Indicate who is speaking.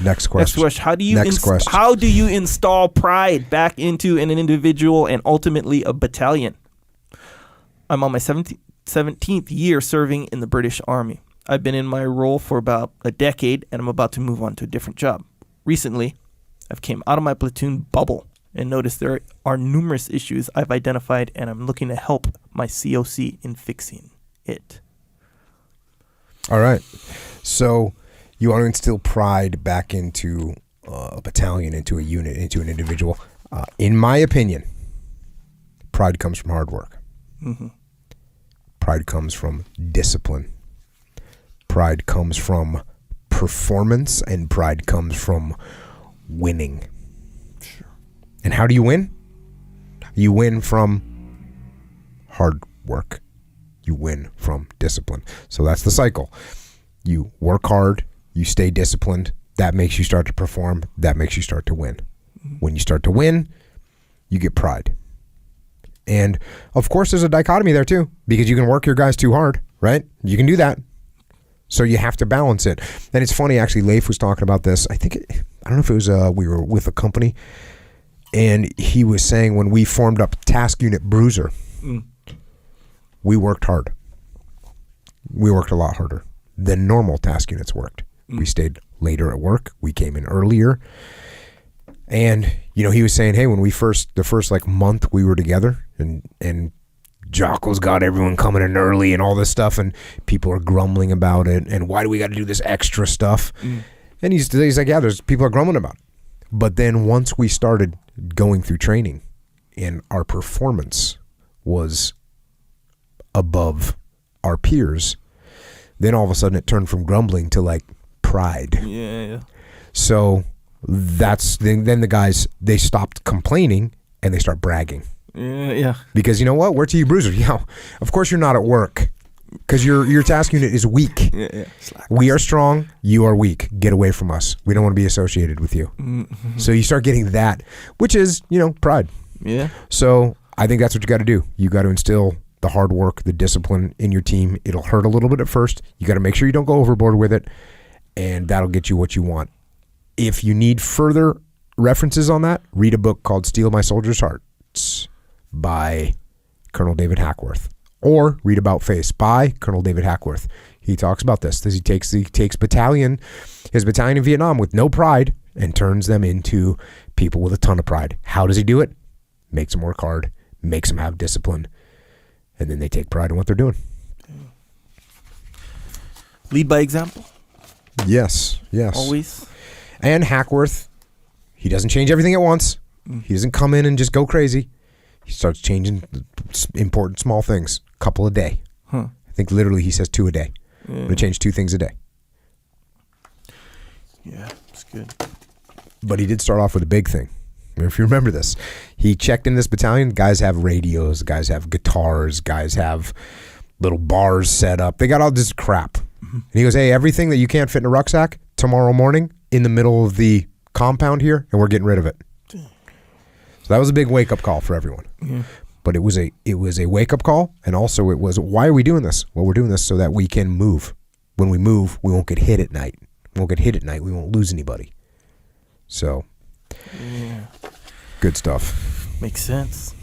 Speaker 1: Next question.
Speaker 2: How do you install pride back into an individual and ultimately a battalion? I'm on my 17th year serving in the British Army. I've been in my role for about a decade, and I'm about to move on to a different job. Recently, I've came out of my platoon bubble and noticed there are numerous issues I've identified, and I'm looking to help my COC in fixing it.
Speaker 1: All right. So you want to instill pride back into a battalion, into a unit, into an individual. In my opinion, pride comes from hard work.
Speaker 2: Mm-hmm.
Speaker 1: Pride comes from discipline. Pride comes from performance, and pride comes from winning.
Speaker 2: Sure.
Speaker 1: And how do you win? You win from hard work. You win from discipline. So that's the cycle. You work hard, you stay disciplined, that makes you start to perform, that makes you start to win. Mm-hmm. When you start to win, you get pride. And of course there's a dichotomy there too, because you can work your guys too hard, right? You can do that. So you have to balance it. And it's funny, actually, Leif was talking about this. I don't know if it was, we were with a company, and he was saying when we formed up Task Unit Bruiser, we worked hard. We worked a lot harder than normal task units worked. We stayed later at work. We came in earlier. And, you know, he was saying, hey, when the first like month we were together, and Jocko's got everyone coming in early and all this stuff, and people are grumbling about it, and why do we got to do this extra stuff? And he's like, yeah, there's people are grumbling about it. But then once we started going through training and our performance was above our peers, then all of a sudden it turned from grumbling to like pride.
Speaker 2: Yeah.
Speaker 1: So that's then the guys, they stopped complaining and they start bragging.
Speaker 2: Yeah.
Speaker 1: Because you know what? We're TU Bruiser. Yeah, of course you're not at work because your task unit is weak.
Speaker 2: Yeah.
Speaker 1: We are strong. You are weak. Get away from us. We don't want to be associated with you.
Speaker 2: Mm-hmm.
Speaker 1: So you start getting that, which is, you know, pride.
Speaker 2: Yeah.
Speaker 1: So I think that's what you got to do. You got to instill the hard work, the discipline in your team. It'll hurt a little bit at first. You got to make sure you don't go overboard with it, and that'll get you what you want. If you need further references on that, read a book called Steal My Soldiers' Hearts by Colonel David Hackworth, or read About Face by Colonel David Hackworth. He talks about this. He takes his battalion in Vietnam with no pride and turns them into people with a ton of pride. How does he do it? Makes them work hard, makes them have discipline, and then they take pride in what they're doing.
Speaker 2: Lead by example.
Speaker 1: Yes.
Speaker 2: Always.
Speaker 1: And Hackworth, he doesn't change everything at once. He doesn't come in and just go crazy. He starts changing important small things, a couple a day. I think literally he says 2 a day. I'm going to change 2 things a day.
Speaker 2: Yeah, it's good.
Speaker 1: But he did start off with a big thing. If you remember this, he checked in this battalion. Guys have radios, guys have guitars, guys have little bars set up. They got all this crap. And he goes, hey, everything that you can't fit in a rucksack, tomorrow morning in the middle of the compound here, and we're getting rid of it. So that was a big wake-up call for everyone.
Speaker 2: Yeah.
Speaker 1: But it was a wake-up call, and also it was, why are we doing this? Well, we're doing this so that we can move. When we move, we won't get hit at night. We won't get hit at night. We won't lose anybody. So,
Speaker 2: yeah.
Speaker 1: Good stuff.
Speaker 2: Makes sense.